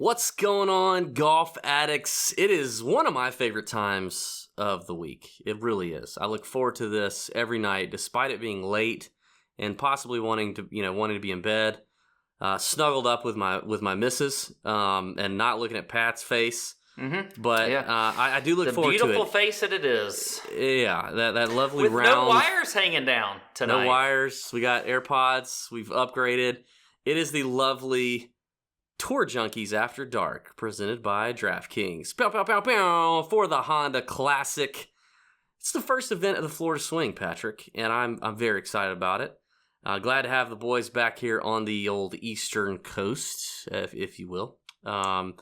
What's going on, golf addicts? It is one of my favorite times of the week. It really is. I look forward to this every night, despite it being late and possibly wanting to be in bed, snuggled up with my missus, and not looking at Pat's face. Mm-hmm. But yeah. I do look forward to it. The beautiful face that it is. Yeah, that lovely with round. no wires hanging down tonight. No wires. We got AirPods. We've upgraded. It is the lovely Tour Junkies After Dark, presented by DraftKings. Pow, pow, pow, pow, for the Honda Classic. It's the first event of the Florida Swing, Patrick, and I'm very excited about it. Glad to have the boys back here on the old Eastern Coast, if you will. We're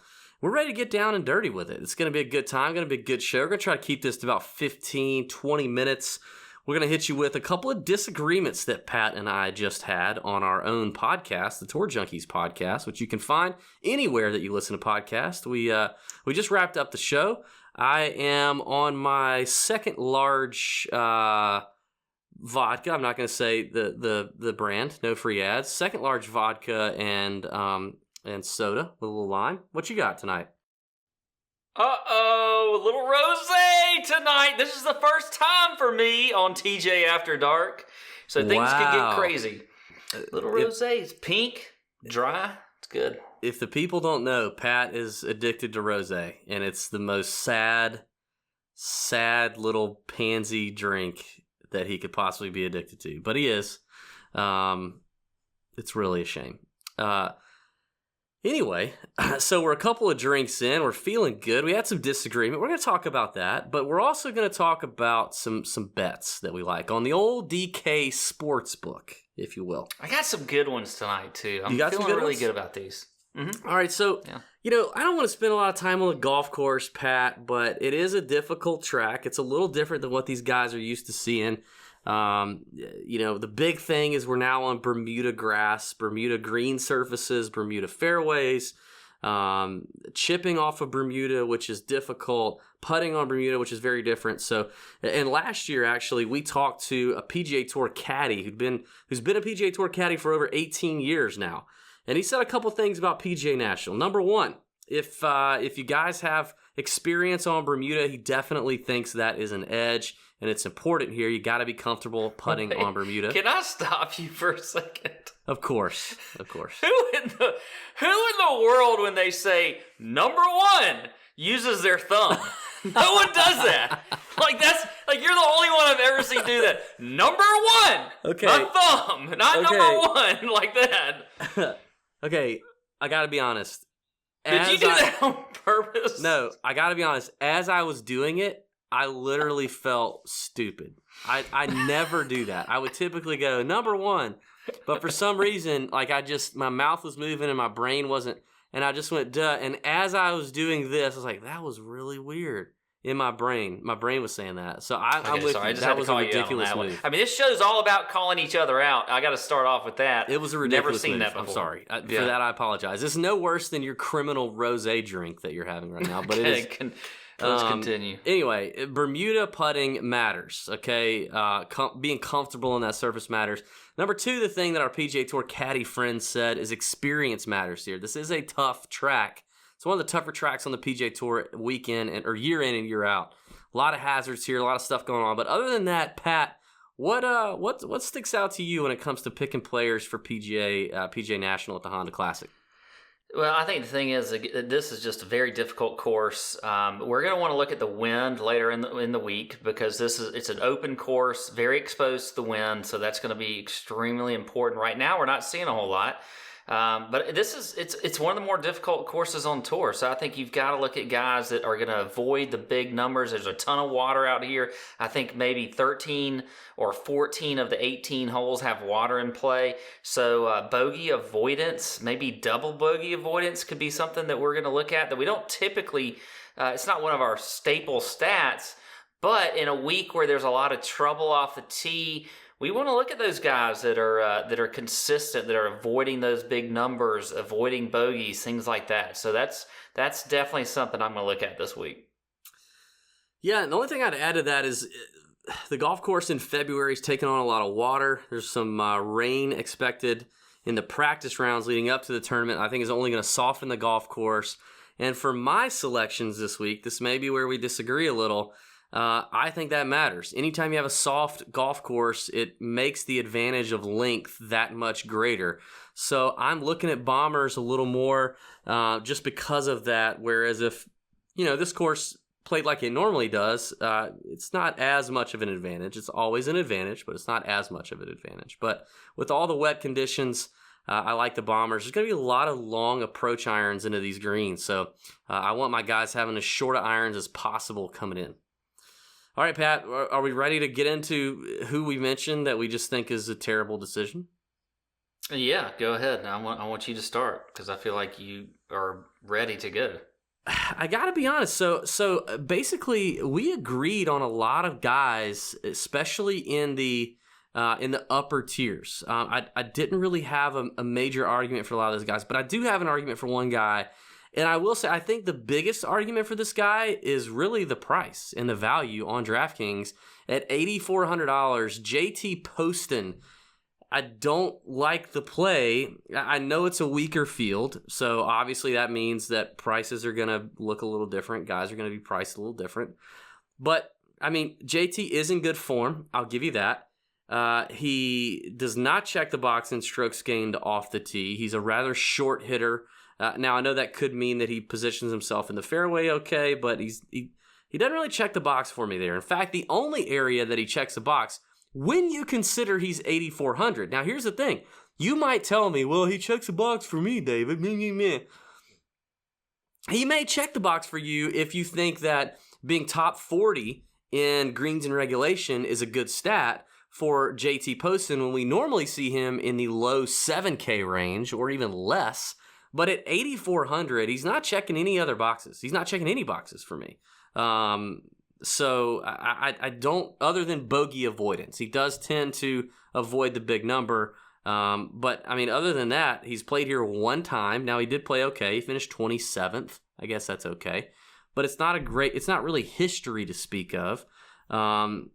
ready to get down and dirty with it. It's going to be a good time, going to be a good show. We're going to try to keep this to about 15, 20 minutes. We're going to hit you with a couple of disagreements that Pat and I just had on our own podcast, the Tour Junkies podcast, which you can find anywhere that you listen to podcasts. We just wrapped up the show. I am on my second large vodka. I'm not going to say the brand, no free ads. Second large vodka and soda with a little lime. What you got tonight? Uh-oh, a little rosé tonight. This is the first time for me on TJ After Dark, so things can get crazy. Little rosé, it's pink, dry, it's good. If the people don't know, Pat is addicted to rosé, and it's the most sad little pansy drink that he could possibly be addicted to. But he is. It's really a shame. Anyway, so we're a couple of drinks in. We're feeling good. We had some disagreement. We're going to talk about that, but we're also going to talk about some bets that we like on the old DK Sportsbook, if you will. I got some good ones tonight, too. I'm feeling really good about these. Mm-hmm. All right, so, I don't want to spend a lot of time on the golf course, Pat, but it is a difficult track. It's a little different than what these guys are used to seeing. The big thing is we're now on Bermuda grass, Bermuda green surfaces, Bermuda fairways, chipping off of Bermuda, which is difficult, putting on Bermuda, which is very different. So, and last year, actually, we talked to a PGA Tour caddy who's been a PGA Tour caddy for over 18 years now. And he said a couple things about PGA National. Number one, if you guys have experience on Bermuda, he definitely thinks that is an edge. And it's important here. You got to be comfortable putting on Bermuda. Can I stop you for a second? Of course. Who in the world, when they say number one, uses their thumb? No one does that. You're the only one I've ever seen do that. Number one. Okay. Not thumb. Not number one like that. Okay. I got to be honest. Did you do that on purpose? No. I got to be honest. As I was doing it, I literally felt stupid. I never do that. I would typically go number one, but for some reason, my mouth was moving and my brain wasn't, and I just went duh. And as I was doing this, I was like, that was really weird in my brain. My brain was saying that. So I'm with you. That was a ridiculous move. I mean, this show's all about calling each other out. I got to start off with that. It was a ridiculous move. Never seen that before. I'm sorry. For that, I apologize. It's no worse than your criminal rosé drink that you're having right now, but it is. Let's continue. Anyway, Bermuda putting matters, okay? Being comfortable in that surface matters. Number two, the thing that our PGA Tour caddy friend said is experience matters here. This is a tough track. It's one of the tougher tracks on the PGA Tour week in or year in and year out. A lot of hazards here, a lot of stuff going on. But other than that, Pat, what sticks out to you when it comes to picking players for PGA National at the Honda Classic? Well, I think the thing is, this is just a very difficult course. We're going to want to look at the wind later in the week because it's an open course, very exposed to the wind, so that's going to be extremely important. Right now, we're not seeing a whole lot. But it's one of the more difficult courses on tour. So I think you've got to look at guys that are going to avoid the big numbers. There's a ton of water out here. I think maybe 13 or 14 of the 18 holes have water in play. So bogey avoidance, maybe double bogey avoidance could be something that we're going to look at that we don't typically, it's not one of our staple stats, but in a week where there's a lot of trouble off the tee, we want to look at those guys that are consistent, that are avoiding those big numbers, avoiding bogeys, things like that. So that's definitely something I'm going to look at this week. Yeah, and the only thing I'd add to that is the golf course in February is taking on a lot of water. There's some rain expected in the practice rounds leading up to the tournament, I think is only going to soften the golf course. And for my selections this week, this may be where we disagree a little. I think that matters. Anytime you have a soft golf course, it makes the advantage of length that much greater. So I'm looking at bombers a little more just because of that. Whereas if, this course played like it normally does, it's not as much of an advantage. It's always an advantage, but it's not as much of an advantage. But with all the wet conditions, I like the bombers. There's going to be a lot of long approach irons into these greens. So I want my guys having as short of irons as possible coming in. All right, Pat, are we ready to get into who we mentioned that we just think is a terrible decision? Yeah, go ahead. I want you to start because I feel like you are ready to go. I got to be honest. So basically, we agreed on a lot of guys, especially in the upper tiers. I didn't really have a major argument for a lot of those guys, but I do have an argument for one guy. And I will say, I think the biggest argument for this guy is really the price and the value on DraftKings at $8,400. JT Posehn. I don't like the play. I know it's a weaker field, so obviously that means that prices are going to look a little different. Guys are going to be priced a little different. But, JT is in good form. I'll give you that. He does not check the box in strokes gained off the tee. He's a rather short hitter. Now, I know that could mean that he positions himself in the fairway okay, but he doesn't really check the box for me there. In fact, the only area that he checks the box, when you consider he's 8,400. Now, here's the thing. You might tell me, well, he checks the box for me, David. He may check the box for you if you think that being top 40 in greens and regulation is a good stat for JT Posehn when we normally see him in the low 7K range or even less. But at 8,400, he's not checking any other boxes. He's not checking any boxes for me. So I don't, other than bogey avoidance. He does tend to avoid the big number. But, other than that, he's played here one time. Now, he did play okay. He finished 27th. I guess that's okay. But it's not really history to speak of. And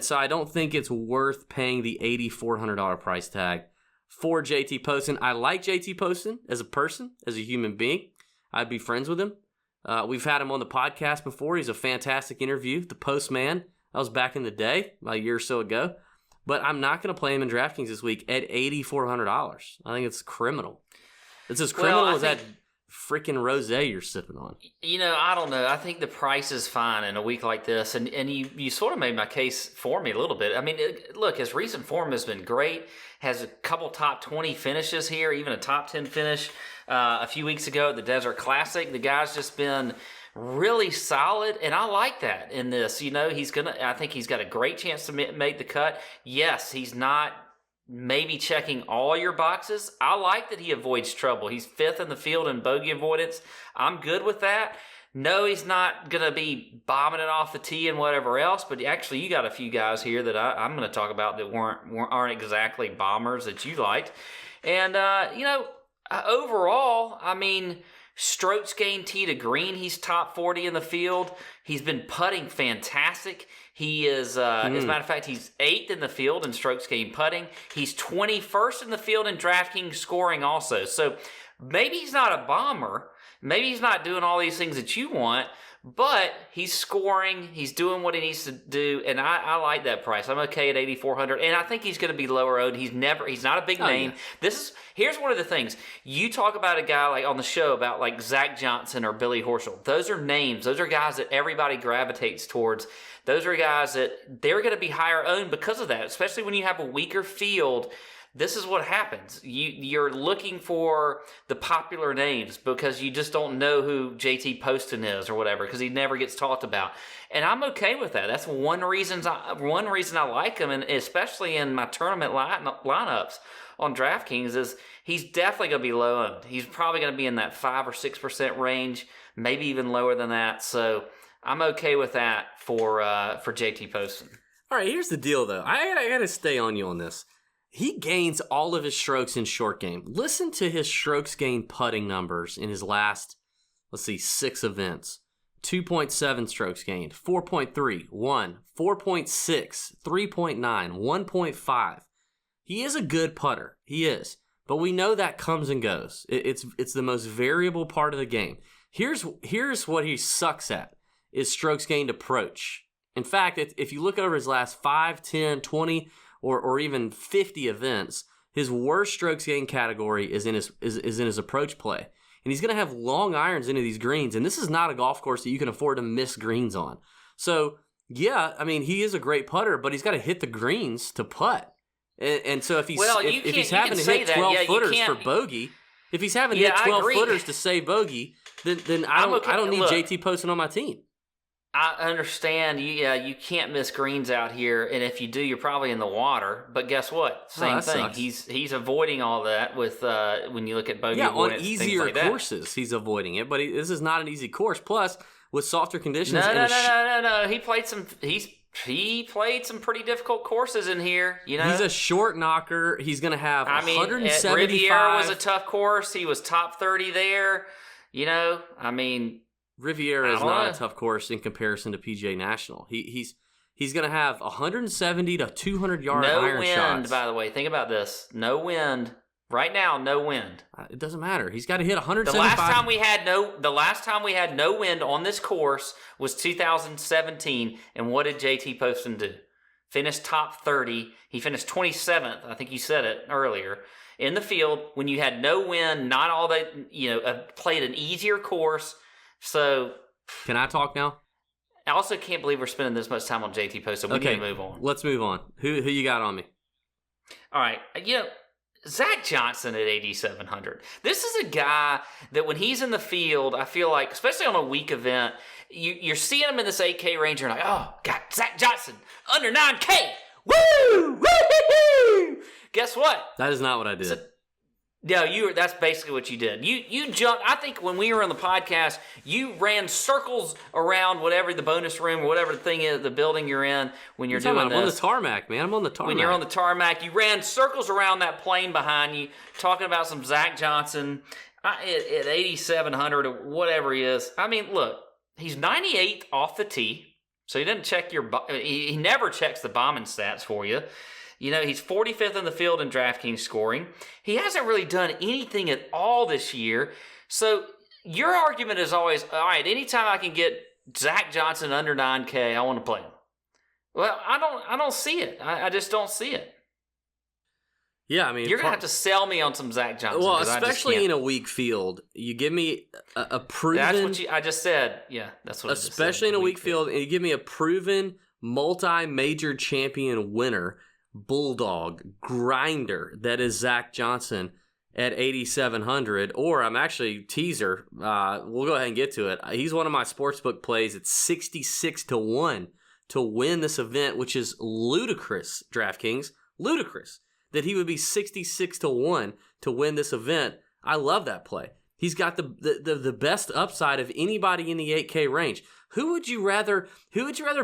so I don't think it's worth paying the $8,400 price tag for JT Posehn. I like JT Posehn as a person, as a human being. I'd be friends with him. We've had him on the podcast before. He's a fantastic interview. The Postman. That was back in the day, about a year or so ago. But I'm not going to play him in DraftKings this week at $8,400. I think it's criminal. It's as criminal as that freaking rosé you're sipping on. I don't know. I think the price is fine in a week like this. And you sort of made my case for me a little bit. Look, his recent form has been great. Has a couple top 20 finishes here, even a top 10 finish a few weeks ago at the Desert Classic. The guy's just been really solid, and I like that in this. I think he's got a great chance to make the cut. Yes, he's not maybe checking all your boxes. I like that he avoids trouble. He's 5th in the field in bogey avoidance. I'm good with that. No, he's not going to be bombing it off the tee and whatever else, but actually you got a few guys here that I'm going to talk about that aren't exactly bombers that you liked. And, overall, strokes gained tee to green, he's top 40 in the field. He's been putting fantastic. He is, as a matter of fact, he's 8th in the field in strokes gained putting. He's 21st in the field in DraftKings scoring also. So maybe he's not a bomber. Maybe he's not doing all these things that you want, but he's scoring. He's doing what he needs to do, and I like that price. I'm okay at $8,400, and I think he's going to be lower owned. He's not a big name. Yeah. Here's one of the things. You talk about a guy like on the show about like Zach Johnson or Billy Horschel. Those are names. Those are guys that everybody gravitates towards. Those are guys that they're going to be higher owned because of that, especially when you have a weaker field. This is what happens. You're looking for the popular names because you just don't know who JT Posehn is or whatever because he never gets talked about. And I'm okay with that. That's one reason I like him, and especially in my tournament lineups on DraftKings, is he's definitely going to be low owned. He's probably going to be in that 5 or 6% range, maybe even lower than that. So I'm okay with that for JT Posehn. All right, here's the deal, though. I got to stay on you on this. He gains all of his strokes in short game. Listen to his strokes gained putting numbers in his last, 6 events. 2.7 strokes gained, 4.3, 1, 4.6, 3.9, 1.5. He is a good putter. He is. But we know that comes and goes. It's the most variable part of the game. Here's what he sucks at, is strokes gained approach. In fact, if you look over his last 5, 10, 20, or even 50 events, his worst strokes gained category is in his approach play. And he's going to have long irons into these greens, and this is not a golf course that you can afford to miss greens on. So, yeah, I mean, he is a great putter, but he's got to hit the greens to putt. And so if he's having to hit 12 footers for bogey, if he's having to hit 12 footers to save bogey, then I don't need JT Posehn on my team. I understand. You can't miss greens out here, and if you do, you're probably in the water. But guess what? Same thing. Sucks. He's avoiding all that with when you look at bogey avoidance. On easier courses, he's avoiding it. But this is not an easy course. Plus, with softer conditions. No. He played some. He played some pretty difficult courses in here. You know, he's a short knocker. He's going to have 175. Riviera was a tough course. He was top 30 there. You know, I mean, Riviera is not a tough course in comparison to PGA National. He's going to have 170 to 200 yard iron shots. No wind, by the way. Think about this. No wind. Right now, no wind. It doesn't matter. He's got to hit 175. The last time we had no wind on this course was 2017, and what did JT Posehn do? Finished top 30. He finished 27th. I think you said it earlier. In the field, when you had no wind, not all that, played an easier course. So, can I talk now? I also can't believe we're spending this much time on JT Posehn. We need to move on. Let's move on. Who you got on me? All right. Zach Johnson at 8,700. This is a guy that when he's in the field, I feel like, especially on a week event, you're seeing him in this 8K range. You're like, oh, God, Zach Johnson under 9K. Woo! Woo! Guess what? That is not what I did. That's basically what you did. You jumped. I think when we were on the podcast, you ran circles around whatever the bonus room or whatever the thing is, the building you're in when you're doing this. I'm on the tarmac, man. I'm on the tarmac. When you're on the tarmac, you ran circles around that plane behind you, talking about some Zach Johnson at 8,700 or whatever he is. I mean, look, he's 98th off the tee, so he doesn't check he never checks the bombing stats for you. He's 45th in the field in DraftKings scoring. He hasn't really done anything at all this year. So your argument is always, all right, anytime I can get Zach Johnson under 9K, I want to play him. Well, I don't see it. I just don't see it. Yeah, I mean, you're gonna have to sell me on some Zach Johnson. Well, especially in a weak field, you give me a proven. That's what I just said. Yeah, that's what. Especially in a weak field, and you give me a proven multi-major champion winner. Bulldog grinder that is Zach Johnson at 8,700, or I'm actually teaser. We'll go ahead and get to it. He's one of my sportsbook plays at 66-1 to win this event, which is ludicrous. DraftKings, ludicrous that he would be 66-1 to win this event. I love that play. He's got the best upside of anybody in the 8K range. Who would you rather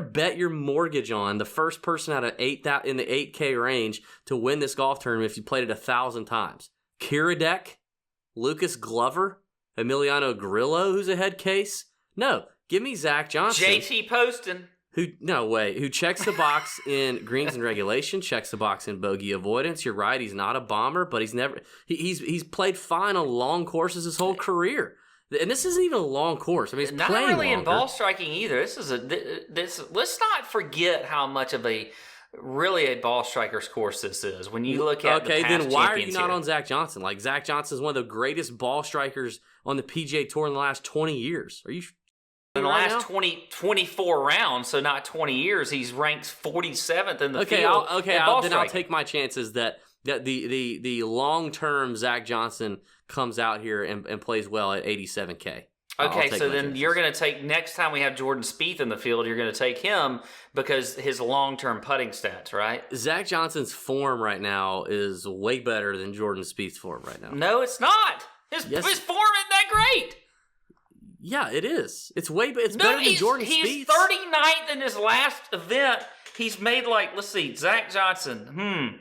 bet your mortgage on? The first person out of in the 8K range to win this golf tournament if you played it 1,000 times. Kiradek, Lucas Glover, Emiliano Grillo, who's a head case. No, give me Zach Johnson. JT Posehn. Who checks the box in greens and regulation, checks the box in bogey avoidance. You're right, he's not a bomber, but he's played fine on long courses his whole career. And this isn't even a long course. I mean, it's not playing really longer. In ball striking either. Let's not forget how much of a ball striker's course this is. When you look at the past then why are you champions not here. on Zach Johnson? Like, Zach Johnson is one of the greatest ball strikers on the PGA Tour in the last 20 years. Are you? In the last 24 rounds, so not 20 years, he's ranked 47th in the field. I'll take my chances that the long-term Zach Johnson comes out here and plays well at 87K. Okay, so then you're going to take, next time we have Jordan Spieth in the field, you're going to take him because his long-term putting stats, right? Zach Johnson's form right now is way better than Jordan Spieth's form right now. No, it's not. His form isn't that great. Yeah, it is. It's better than Jordan Spieth. He's 39th in his last event. He's made let's see, Zach Johnson.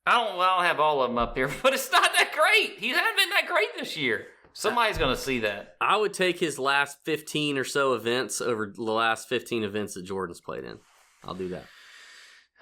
I don't have all of them up here, but it's not that great. He hasn't been that great this year. Somebody's going to see that. I would take his last 15 or so events over the last 15 events that Jordan's played in. I'll do that.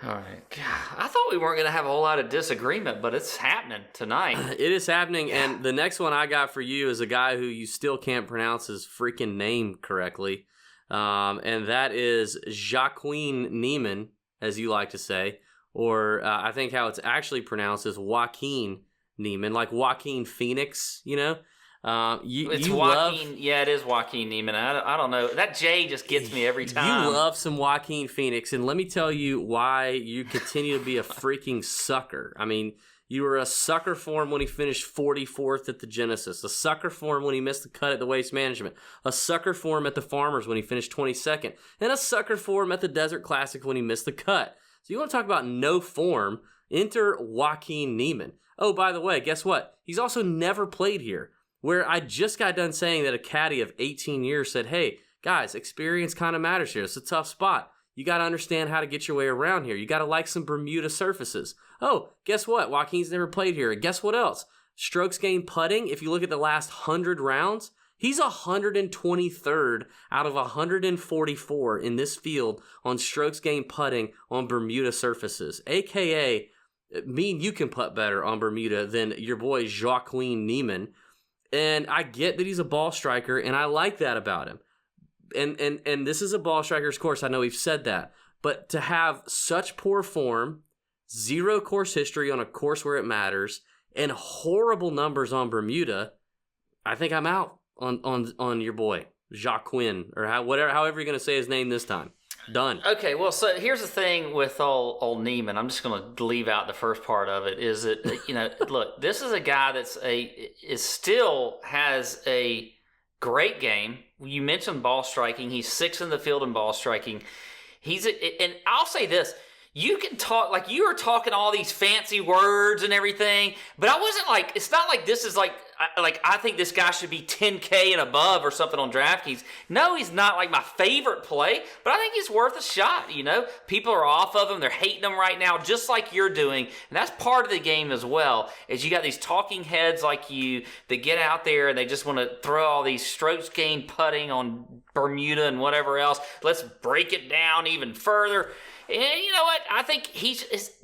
All right. God, I thought we weren't going to have a whole lot of disagreement, but it's happening tonight. It is happening, and the next one I got for you is a guy who you still can't pronounce his freaking name correctly, and that is Joaquin Niemann, as you like to say, or I think how it's actually pronounced is Joaquin Niemann, like Joaquin Phoenix, you know? It's you Joaquin. love, Yeah, it is Joaquin Niemann. I don't know. That J just gets me every time. You love some Joaquin Phoenix, and let me tell you why you continue to be a freaking sucker. I mean, you were a sucker for him when he finished 44th at the Genesis, a sucker for him when he missed the cut at the Waste Management, a sucker for him at the Farmers when he finished 22nd, and a sucker for him at the Desert Classic when he missed the cut. So you want to talk about no form? Enter Joaquin Niemann. Oh, by the way, guess what? He's also never played here. Where I just got done saying that a caddy of 18 years said, hey, guys, experience kind of matters here. It's a tough spot. You got to understand how to get your way around here. You got to like some Bermuda surfaces. Oh, guess what? Joaquin's never played here. And guess what else? Strokes gained putting, if you look at the last 100 rounds, he's 123rd out of 144 in this field on strokes gained putting on Bermuda surfaces. AKA, mean you can putt better on Bermuda than your boy Joaquin Niemann. And I get that he's a ball striker, and I like that about him. And this is a ball striker's course. I know we've said that. But to have such poor form, zero course history on a course where it matters, and horrible numbers on Bermuda, I think I'm out on your boy, Joaquin, or however you're going to say his name this time. Done. Okay, well, so here's the thing with old Niemann. I'm just going to leave out the first part of it. Is that look, this is a guy still has a great game. You mentioned ball striking. He's 6th in the field in ball striking. And I'll say this. You can talk, like you were talking all these fancy words and everything, but I wasn't like, it's not like this is like I think this guy should be 10K and above or something on DraftKings. No, he's not like my favorite play, but I think he's worth a shot, you know? People are off of him. They're hating him right now, just like you're doing. And that's part of the game as well, is you got these talking heads like you that get out there and they just want to throw all these strokes gained putting on Bermuda and whatever else. Let's break it down even further. And you know what? I think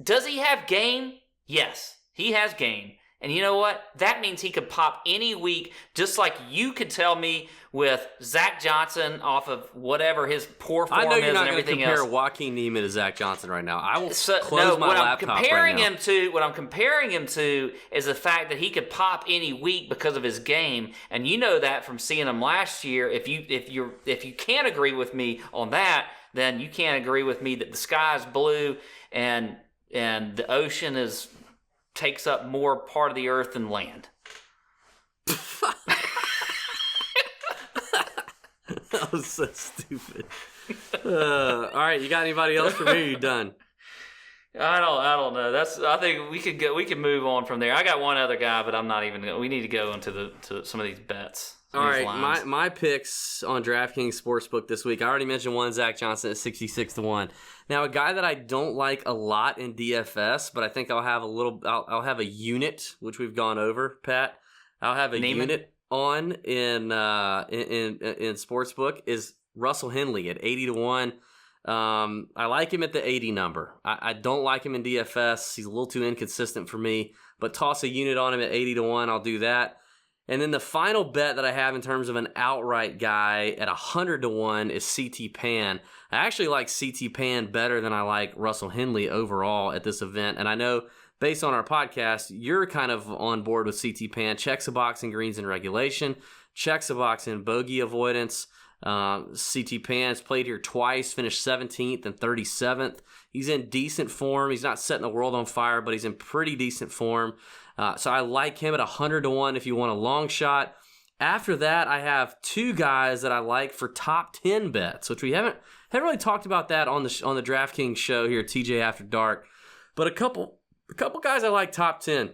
does he have game? Yes, he has game. And you know what? That means he could pop any week, just like you could tell me with Zach Johnson off of whatever his poor form is and everything else. I know you're not going to compare Joaquin Niemann to Zach Johnson right now. I will close my what laptop I'm comparing right now. What I'm comparing him to is the fact that he could pop any week because of his game, and you know that from seeing him last year. If you can't agree with me on that, then you can't agree with me that the sky is blue and the ocean takes up more part of the earth than land. That was so stupid. All right, you got anybody else for me? Or are you done? I don't know. I think we can move on from there. I got one other guy, but I'm not even. We need to go into some of these bets. All right, my picks on DraftKings Sportsbook this week. I already mentioned one, Zach Johnson at 66-1. Now, a guy that I don't like a lot in DFS, but I think I'll have I'll have a unit, which we've gone over, Pat. I'll have a unit on in Sportsbook is Russell Henley at 80-1. I like him at the 80 number. I don't like him in DFS. He's a little too inconsistent for me, but toss a unit on him at 80-1. I'll do that. And then the final bet that I have in terms of an outright guy at 100-1 is CT Pan. I actually like CT Pan better than I like Russell Henley overall at this event. And I know based on our podcast, you're kind of on board with CT Pan. Checks a box in greens and regulation. Checks a box in bogey avoidance. CT Pan has played here twice, finished 17th and 37th. He's in decent form. He's not setting the world on fire, but he's in pretty decent form. So I like him at 100-1 if you want a long shot. After that, I have two guys that I like for top 10 bets, which we haven't really talked about that on the DraftKings show here, TJ After Dark. But a couple guys I like top 10.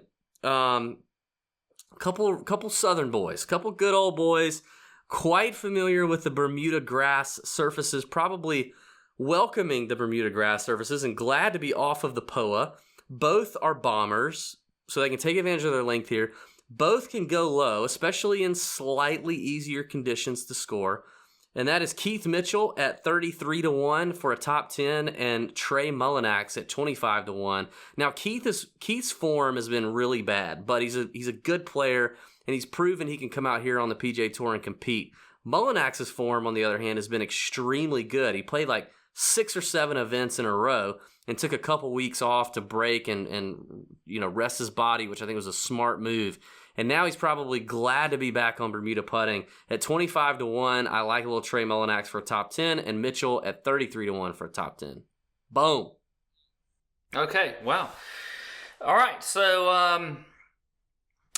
Couple Southern boys, couple good old boys, quite familiar with the Bermuda grass surfaces, probably welcoming the Bermuda grass surfaces and glad to be off of the POA. Both are bombers, so they can take advantage of their length here. Both can go low, especially in slightly easier conditions to score. and that is Keith Mitchell at 33-1 for a top 10, and Trey Mullinax at 25-1. Now Keith's form has been really bad, but he's a good player, and he's proven he can come out here on the PGA Tour and compete. Mullinax's form, on the other hand, has been extremely good. He played like 6 or 7 events in a row and took a couple weeks off to break and rest his body, which I think was a smart move. And now he's probably glad to be back on Bermuda putting. At 25-1, I like a little Trey Mullinax for a top 10, and Mitchell at 33-1 for a top 10. Boom. Okay, wow. All right, so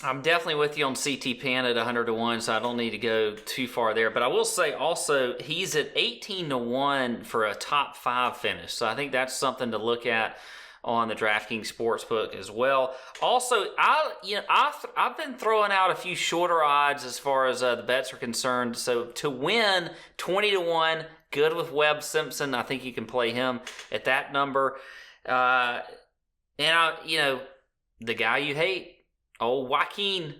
I'm definitely with you on CT Pan at 100-1, so I don't need to go too far there. But I will say also, he's at 18-1 for a top 5 finish. So I think that's something to look at on the DraftKings Sportsbook as well. Also, I've been throwing out a few shorter odds as far as the bets are concerned. So to win, 20-1, good with Webb Simpson. I think you can play him at that number. The guy you hate, old Joaquini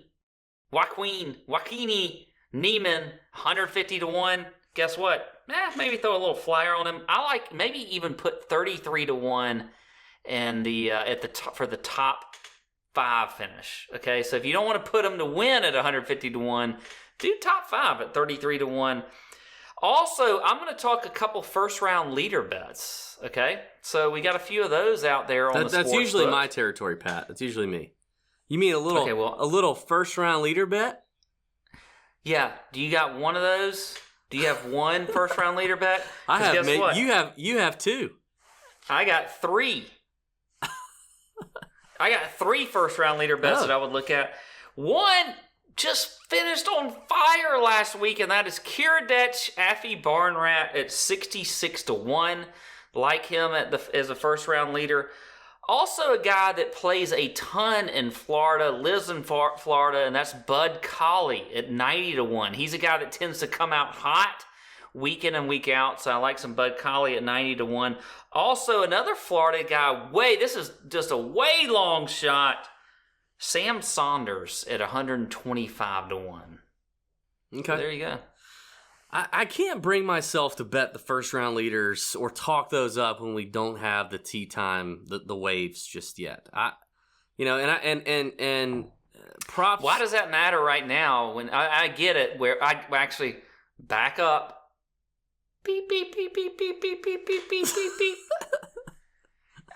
Neiman, 150-1. Guess what? Maybe throw a little flyer on him. I like maybe even put 33-1 and for the top 5 finish. Okay, so if you don't want to put him to win at 150-1, do top 5 at 33-1. Also, I'm going to talk a couple first round leader bets. Okay, so we got a few of those out there on the That's usually my territory, Pat. That's usually me. You mean a little first round leader bet? Yeah. Do you got one of those? Do you have one first round leader bet? I have. You have 2. I got 3. I got 3 first round leader bets that I would look at. One just finished on fire last week, and that is Kiradech Affy Barnrat at 66-1. Like him as a first round leader. Also a guy that plays a ton in Florida, lives in Florida, and that's Bud Colley at 90-1. He's a guy that tends to come out hot week in and week out, so I like some Bud Colley at 90-1. Also, another Florida guy, this is just a way long shot, Sam Saunders at 125-1. Okay. So there you go. I can't bring myself to bet the first round leaders or talk those up when we don't have the tee time, the waves just yet. Props. Why does that matter right now? When I get it, where I actually back up. Beep beep beep beep beep beep beep beep beep beep beep.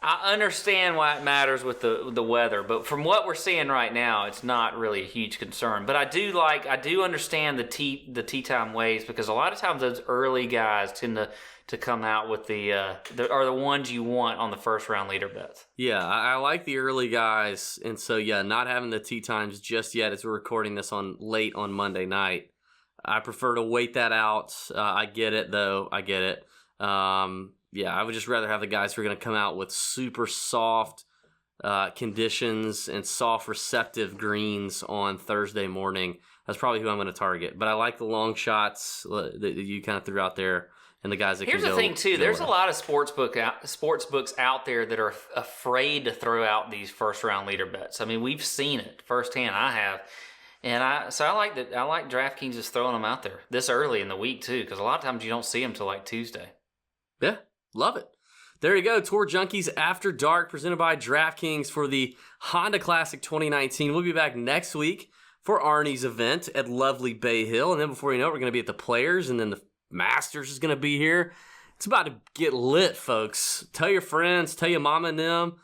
I understand why it matters with the weather, but from what we're seeing right now, it's not really a huge concern. But I do understand the tee time waves, because a lot of times those early guys tend to come out with are the ones you want on the first round leader bets. Yeah, I like the early guys, and so not having the tee times just yet as we're recording this late on Monday night. I prefer to wait that out. I get it though. I get it. I would just rather have the guys who are going to come out with super soft conditions and soft receptive greens on Thursday morning. That's probably who I'm going to target. But I like the long shots that you kind of threw out there, and the guys that Here's can go. Here's the thing, too. There's a lot of sports books out there that are afraid to throw out these first-round leader bets. I mean, we've seen it firsthand. I have. And I like that. I like DraftKings just throwing them out there this early in the week, too, because a lot of times you don't see them till like Tuesday. Yeah. Love it. There you go. Tour Junkies After Dark, presented by DraftKings for the Honda Classic 2019. We'll be back next week for Arnie's event at lovely Bay Hill. And then before you know it, we're going to be at the Players, and then the Masters is going to be here. It's about to get lit, folks. Tell your friends, tell your mama and them.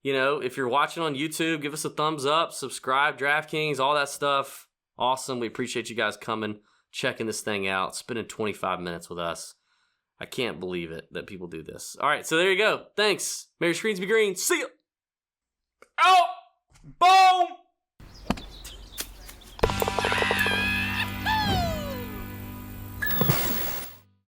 If you're watching on YouTube, give us a thumbs up, subscribe, DraftKings, all that stuff. Awesome. We appreciate you guys coming, checking this thing out, spending 25 minutes with us. I can't believe it that people do this. All right, so there you go. Thanks. May your screens be green. See ya. Out. Boom.